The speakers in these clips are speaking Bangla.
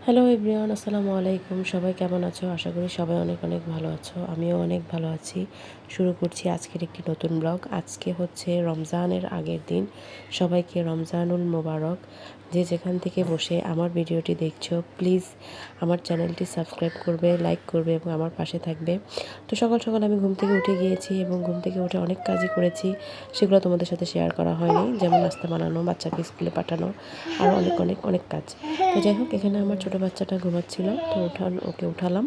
হ্যালো এভরিওয়ান, আসসালামু আলাইকুম। সবাই কেমন আছো? আশা করি সবাই অনেক অনেক ভালো আছো। আমিও অনেক ভালো আছি। শুরু করছি আজকের একটি নতুন ব্লগ। আজকে হচ্ছে রমজানের আগের দিন। সবাইকে রমজানুল মোবারক। যে যেখান থেকে বসে আমার ভিডিওটি দেখছো, প্লিজ আমার চ্যানেলটি সাবস্ক্রাইব করবে, লাইক করবে এবং আমার পাশে থাকবে। তো সকাল সকাল আমি ঘুম থেকে উঠে গিয়েছি এবং ঘুম থেকে উঠে অনেক কাজই করেছি। সেগুলো তোমাদের সাথে শেয়ার করা হয়নি, যেমন নাস্তা বানানো, বাচ্চাকে স্কুলে পাঠানো, আর অনেক অনেক অনেক কাজ। তো যাই হোক, এখানে আমার ছোটো বাচ্চাটা ঘুমাচ্ছিল, তো ওকে উঠালাম।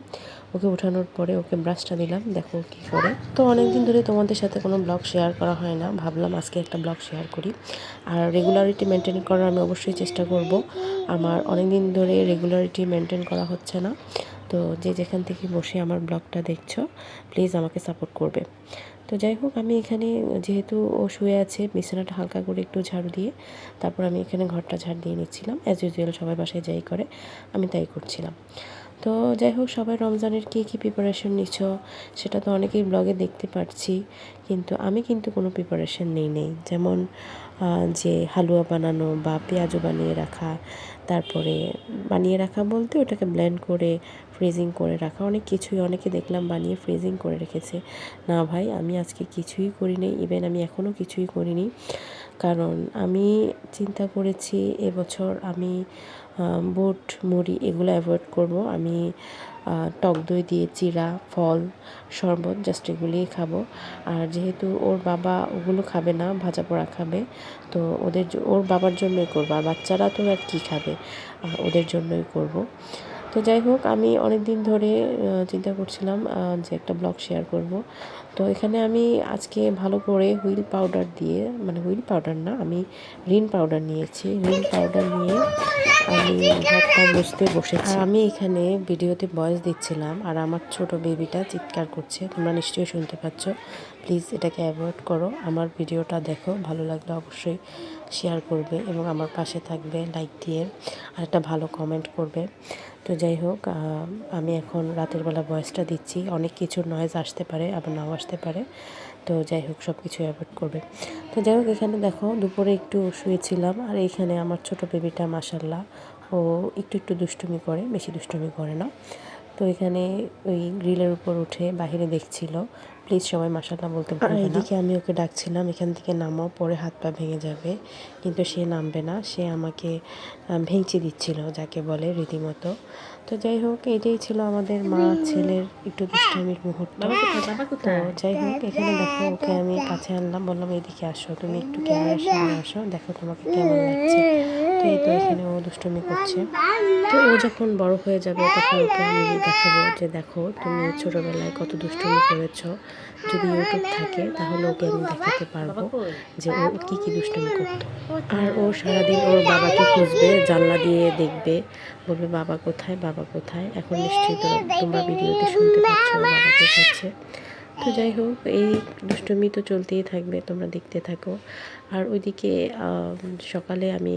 ওকে উঠানোর পরে ওকে ব্রাশটা দিলাম, দেখো কী করে। তো অনেক দিন ধরে তোমাদের সাথে কোনো ব্লগ শেয়ার করা হয় না, ভাবলাম আজকে একটা ব্লগ শেয়ার করি। আর রেগুলারিটি মেনটেন করার আমি অবশ্যই চেষ্টা করব। আমার অনেক দিন ধরে রেগুলারিটি মেনটেন করা হচ্ছে না। তো যে যেখান থেকে বসে আমার ব্লগটা দেখছো, প্লিজ আমাকে সাপোর্ট করবে। তো যাই হোক, আমি এখানে যেহেতু ও শুয়ে আছে, বিছানাটা হালকা করে একটু ঝাড়ু দিয়ে তারপর আমি এখানে ঘরটা ঝাড় দিয়ে নিচ্ছিলাম। অ্যাজ ইউজুয়াল সবাই বাসায় যাই করে, আমি তাই করছিলাম। তো যাই হোক, সবাই রমজানের কী কী প্রিপারেশন নিচ্ছ সেটা তো অনেকেই ব্লগে দেখতে পাচ্ছি, কিন্তু আমি কিন্তু কোনো প্রিপারেশন নেই। যেমন যে হালুয়া বানানো বা পেঁয়াজু বানিয়ে রাখা, তারপরে বানিয়ে রাখা বলতে ওটাকে ব্লেন্ড করে ফ্রিজিং করে রাখা, অনেক কিছুই অনেকে দেখলাম বানিয়ে ফ্রিজিং করে রেখেছে। না ভাই, আমি আজকে কিছুই করিনি, ইভেন আমি এখনও কিছুই করিনি। কারণ আমি চিন্তা করেছি এবছর আমি বুট মুড়ি এগুলো অ্যাভয়েড করব। আমি টক দই দিয়ে চিড়া, ফল, শরবত জাস্ট এগুলিই খাবো। আর যেহেতু ওর বাবা ওগুলো খাবে না, ভাজা পোড়া খাবে, তো ওর বাবার জন্যই করবো। আর বাচ্চারা তো আর কী খাবে, ওদের জন্যই করব। তো যাই হোক, আমি অনেক দিন ধরে চিন্তা করছিলাম যে একটা ব্লগ শেয়ার করব। তো এখানে আমি আজকে ভালো করে হুইল পাউডার দিয়ে, মানে হুইল পাউডার না, আমি রিন পাউডার নিয়েছি। রিন পাউডার নিয়ে আমি ঘরটা মুছতে বসেছি। আর আমি এখানে ভিডিওতে ভয়েস দিচ্ছিলাম, আর আমার ছোট বেবিটা চিৎকার করছে, তোমরা নিশ্চয়ই শুনতে পাচ্ছ। প্লিজ এটাকে অ্যাভয়েড করো। আমার ভিডিওটা দেখো, ভালো লাগলে অবশ্যই শেয়ার করবে এবং আমার পাশে থাকবে লাইক দিয়ে, আর একটা ভালো কমেন্ট করবে। তো যাই হোক, আমি এখন রাতের বেলা ভয়েসটা দিচ্ছি, অনেক কিছু নয়েজ আসতে পারে, আবার নাও আসতে পারে। তো যাই হোক, সব কিছু অ্যাভয়েড করবে। তো যাই হোক, এখানে দেখো দুপুরে একটু শুয়েছিলাম, আর এইখানে আমার ছোট বেবিটা মাশাল্লাহ ও একটু একটু দুষ্টুমি করে, বেশি দুষ্টুমি করে না। তো এখানে ওই গ্রিলের উপর উঠে বাহিরে দেখছিল। প্লিজ সবাই মাশাল্লাহ বলতে ভুলবে না। এদিকে আমি ওকে ডাকছিলাম, এখান থেকে নামাও, পরে হাত পা ভেঙে যাবে, কিন্তু সে নামবে না। সে আমাকে ভেঙচি দিচ্ছিল, যাকে বলে রীতিমতো। তো যাই হোক, এটাই ছিল আমাদের মা ছেলের একটু দুষ্টামির মুহূর্ত। তো যাই হোক, এখানে দেখো ওকে আমি কাছে আনলাম, বললাম এদিকে আসো, তুমি একটু ক্যামেরার সামনে আসো, দেখো তোমাকে কেমন লাগছে। তো এই তো এখানে ও দুষ্টুমি করছে। তো ও যখন বড় হয়ে যাবে তখন ওকে আমি দেখাবো যে দেখো তুমি ছোটোবেলায় কত দুষ্টুমি করেছো। যদি ইউটিউব থাকে তাহলে ওকে আমি দেখাতে পারবো যে ও কী কী দুষ্টুমি করতো। আর ও সারাদিন ওর বাবাকে খুঁজবে, জানলা দিয়ে দেখবে, বলবে বাবা কোথায়, বাবা কোথায়। এখন নিশ্চয়ই তোমরা ভিডিওতে শুনতে পাচ্ছ ওর বাবাকে খুঁজছে। তো যাই হোক, এই দুষ্টুমি তো চলতেই থাকবে, তোমরা দেখতে থাকো। আর ওইদিকে সকালে আমি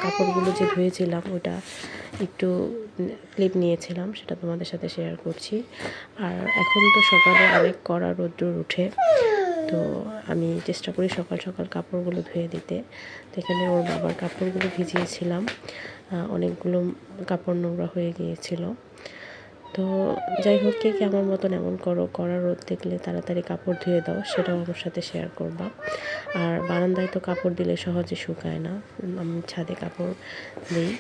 কাপড়গুলো যে ধুয়েছিলাম ওটা একটু ক্লিপ নিয়েছিলাম, সেটা তোমাদের সাথে শেয়ার করছি। আর এখন তো সকালে অনেক কড়া রোদ্দুর উঠে, তো আমি চেষ্টা করি সকাল সকাল কাপড়গুলো ধুয়ে দিতে। তো এখানে ওর বাবার কাপড়গুলো ভিজিয়েছিলাম, অনেকগুলো কাপড় নোংরা হয়ে গিয়েছিল। তো যাই হোক, কে কে আমার মতন এমন করো, কড়া রোদ দেখলে তাড়াতাড়ি কাপড় ধুয়ে দাও, সেটাও আমার সাথে শেয়ার করবা। আর বারান্দায় তো কাপড় দিলে সহজে শুকায় না, আমি ছাদে কাপড় দিই।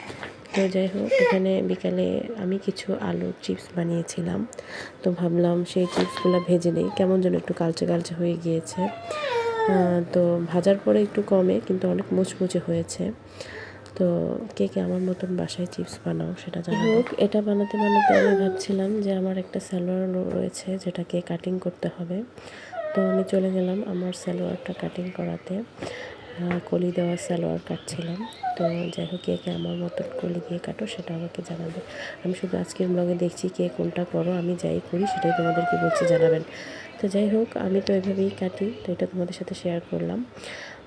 তো যাই হোক, এখানে বিকালে আমি কিছু আলুর চিপস বানিয়েছিলাম, তো ভাবলাম সেই চিপসগুলো ভেজে নিই, কেমন যেন একটু কালচে কালচে হয়ে গিয়েছে। তো ভাজার পরে একটু কমে, কিন্তু অনেক মুচমুচে হয়েছে। তো কে কে আমার মতন বাসায় চিপস বানাও সেটা জানাও। হোক, এটা বানাতে বানাতে আমি ভাবছিলাম যে আমার একটা সালোয়ার রয়েছে যেটাকে কাটিং করতে হবে। তো আমি চলে গেলাম আমার সালোয়ারটা কাটিং করাতে, কলি দেওয়া সালোয়ার কাটছিলাম। তো যাই হোক, কে কে আমার মতন কলি দিয়ে কাটো সেটা আমাকে জানাবে। আমি শুধু আজকের ব্লগে দেখছি কে কোনটা করো, আমি যাই করি সেটাই তোমাদেরকে বলছি, জানাবেন। তো যাই হোক, আমি তো এভাবেই কাটি, তো এটা তোমাদের সাথে শেয়ার করলাম।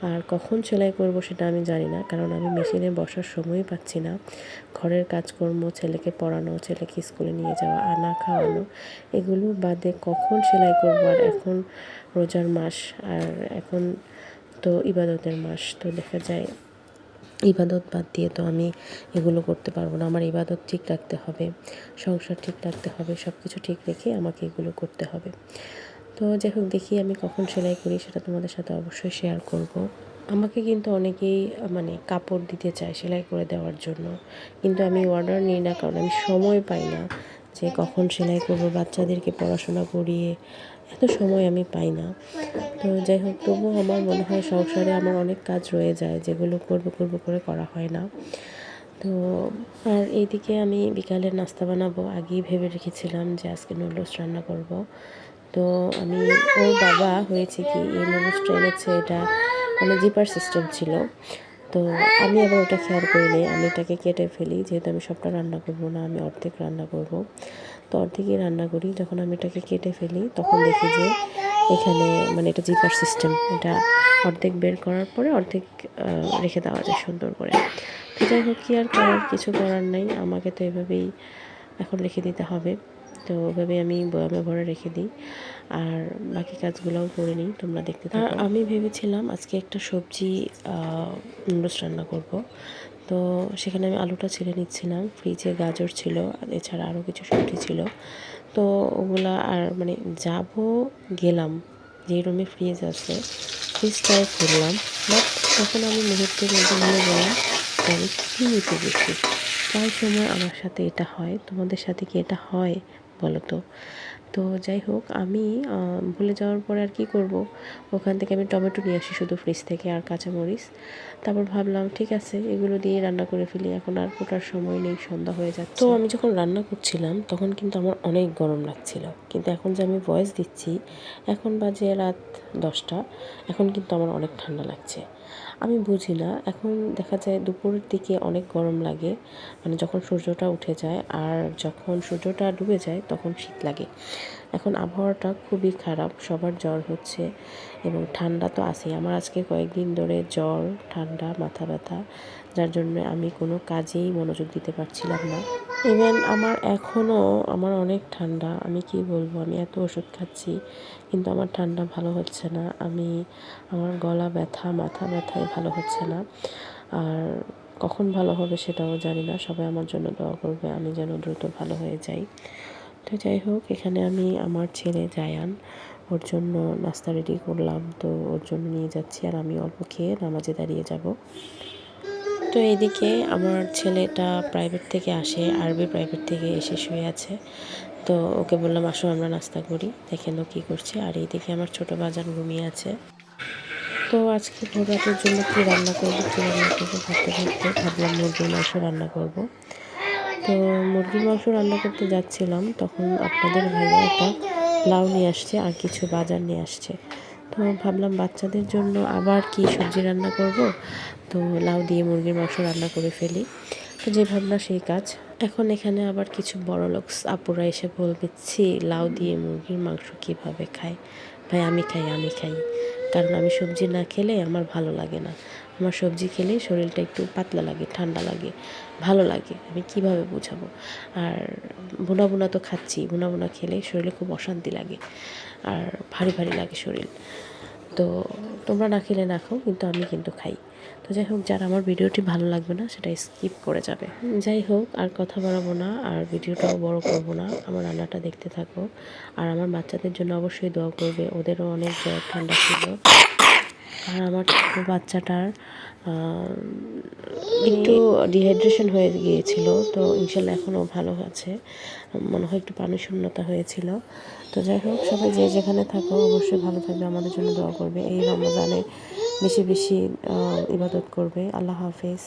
আর কখন সেলাই করব সেটা আমি জানি না, কারণ আমি মেশিনে বসার সময়ই পাচ্ছি না। ঘরের কাজকর্ম, ছেলেকে পড়ানো, ছেলেকে স্কুলে নিয়ে যাওয়া, আনা খাওয়ানো, এগুলো বাদে কখন সেলাই করব। আর এখন রোজার মাস, আর এখন তো ইবাদতের মাস, তো দেখা যায় ইবাদত বাদ দিয়ে তো আমি এগুলো করতে পারবো না। আমার ইবাদত ঠিক রাখতে হবে, সংসার ঠিক রাখতে হবে, সব কিছু ঠিক রেখে আমাকে এগুলো করতে হবে। তো যাই হোক, দেখি আমি কখন সেলাই করি সেটা তোমাদের সাথে অবশ্যই শেয়ার করব। আমাকে কিন্তু অনেকেই মানে কাপড় দিতে চায় সেলাই করে দেওয়ার জন্য, কিন্তু আমি অর্ডার নিই না, কারণ আমি সময় পাই না যে কখন সেলাই করব, বাচ্চাদেরকে পড়াশোনা করিয়ে এত সময় আমি পাই না। তো যাই হোক, তবুও আমার মনে হয় সংসারে আমার অনেক কাজ রয়ে যায় যেগুলো করব করব করে করা হয় না। তো আর এইদিকে আমি বিকালের নাস্তা বানাবো, আগেই ভেবে রেখেছিলাম যে আজকে নুডলস রান্না করব। তো আমি, ওর বাবা হয়েছে কি, এই নুডলসটা এনেছে, এটা মানে জিপার সিস্টেম ছিল। তো আমি আবার ওটা খেয়াল করিনি, আমি এটাকে কেটে ফেলি, যেহেতু আমি সবটা রান্না করব না, আমি অর্ধেক রান্না করব। তো অর্ধেকই রান্না করি, যখন আমি এটাকে কেটে ফেলি তখন দেখি যে এখানে মানে এটা জিপার সিস্টেম, এটা অর্ধেক বের করার পরে অর্ধেক রেখে দেওয়া যায় সুন্দর করে। তো যাই হোক, কি আর করার, কিছু করার নেই, আমাকে তো এভাবেই এখন রেখে দিতে হবে। তো ওভাবে আমি বয়ামে ভরে রেখে দিই, আর বাকি কাজগুলোও করে নিই, তোমরা দেখতে থাকো। আর আমি ভেবেছিলাম আজকে একটা সবজি নুডলস রান্না করব। তো সেখানে আমি আলুটা ছেড়ে নিচ্ছিলাম, ফ্রিজে গাজর ছিল, এছাড়া আরও কিছু সবজি ছিল। তো ওগুলা আর মানে যাব, গেলাম যে রুমে ফ্রিজ আছে, ফ্রিজটাই খুললাম, বাট তখন আমি মুহূর্তের মধ্যে ভুলে গেলাম যে আমি কী নিতে গেছি। প্রায় সময় আমার সাথে এটা হয়, তোমাদের সাথে কি এটা হয় বলো তো? তো যাই হোক, আমি ভুলে যাওয়ার পরে আর কি করব, ওখান থেকে আমি টমেটো নিয়ে আসি শুধু ফ্রিজ থেকে, আর কাঁচামরিচ। তারপর ভাবলাম ঠিক আছে, এগুলো দিয়ে রান্না করে ফেলি, এখন আর কোটার সময় নেই, সন্ধ্যা হয়ে যাচ্ছে। তো আমি যখন রান্না করছিলাম তখন কিন্তু আমার অনেক গরম লাগছিল, কিন্তু এখন যে আমি ভয়েস দিচ্ছি, এখন বাজে রাত 10টা, এখন কিন্তু আমার অনেক ঠান্ডা লাগছে। আমি বুঝি না, এখন দেখা যায় দুপুরের দিকে অনেক গরম লাগে, মানে যখন সূর্যটা উঠে যায়, আর যখন সূর্যটা ডুবে যায় তখন শীত লাগে। এখন আবহাওয়াটা খুবই খারাপ, সবার জ্বর হচ্ছে এবং ঠান্ডা তো আছেই। আমার আজকে কয়েকদিন ধরে জ্বর, ঠান্ডা, মাথা ব্যথা, যার জন্য আমি কোনো কাজেই মনোযোগ দিতে পারছিলাম না। ইভেন আমার অনেক ঠান্ডা, আমি কি বলবো, আমি এত ওষুধ খাচ্ছি কিন্তু আমার ঠান্ডা ভালো হচ্ছে না, আমার গলা ব্যথা, মাথা ব্যথায় ভালো হচ্ছে না। আর কখন ভালো হবে সেটাও জানি না, সবাই আমার জন্য দোয়া করবে আমি যেন দ্রুত ভালো হয়ে যাই। তো যাই হোক, এখানে আমি আমার ছেলে জায়ান, ওর জন্য নাস্তা রেডি করলাম, তো ওর জন্য নিয়ে যাচ্ছি, আর আমি অল্প খেয়ে নামাজে দাঁড়িয়ে যাব। তো এইদিকে আমার ছেলেটা প্রাইভেট থেকে আসে, আরবি প্রাইভেট থেকে এসে শুয়ে আছে। তো ওকে বললাম আসো আমরা নাস্তা করি, দেখেন ও কী করছে। আর এইদিকে আমার ছোটো বাজান ঘুমিয়ে আছে। তো আজকে ভোর রাতের জন্য কী রান্না করবো ভাবতে ভাবতে ভাবলাম মুরগির মাংস রান্না করব। তো মুরগির মাংস রান্না করতে যাচ্ছিলাম, তখন আপনাদের ভাইয়া একটা লাউ নিয়ে আসছে আর কিছু বাজার নিয়ে আসছে। তো ভাবলাম বাচ্চাদের জন্য আবার কি সবজি রান্না করব, তো লাউ দিয়ে মুরগির মাংস রান্না করে ফেলি। তো যে ভাবনা সেই কাজ। এখন এখানে আবার কিছু বড়লোক আপুরা এসে বলবে, ছি, লাউ দিয়ে মুরগির মাংস কীভাবে খায়? ভাই আমি খাই, কারণ আমি সবজি না খেলে আমার ভালো লাগে না। আমার সবজি খেলে শরীরটা একটু পাতলা লাগে, ঠান্ডা লাগে, ভালো লাগে, আমি কিভাবে বোঝাবো। আর ভুনা ভুনা তো খাচ্ছি, ভুনা ভুনা খেলে শরীরে খুব অশান্তি লাগে, আর ভারী ভারী লাগে শরীর। তো তোমরা না খেলে না খাও, কিন্তু আমি কিন্তু খাই। তো যাই হোক, যারা আমার ভিডিওটি ভালো লাগবে না সেটা স্কিপ করে যাবে। যাই হোক, আর কথা বাড়াবো না, আর ভিডিওটাও বড় করব না, আমার রান্নাটা দেখতে থাকো। আর আমার বাচ্চাদের জন্য অবশ্যই দোয়া করবে, ওদেরও অনেক জ্বর ঠান্ডা ছিল। আর আমার ছোটো বাচ্চাটার একটু ডিহাইড্রেশন হয়ে গিয়েছিল, তো ইনশাল্লাহ এখনও ভালো আছে, মনে হয় একটু পানি শূন্যতা হয়েছিল। তো যাই হোক, সবাই যে যেখানে থাকো অবশ্যই ভালো থাকবে, আমাদের জন্য দোয়া করবে, এই রমজানে বেশি বেশি ইবাদত করবে। আল্লাহ হাফেজ।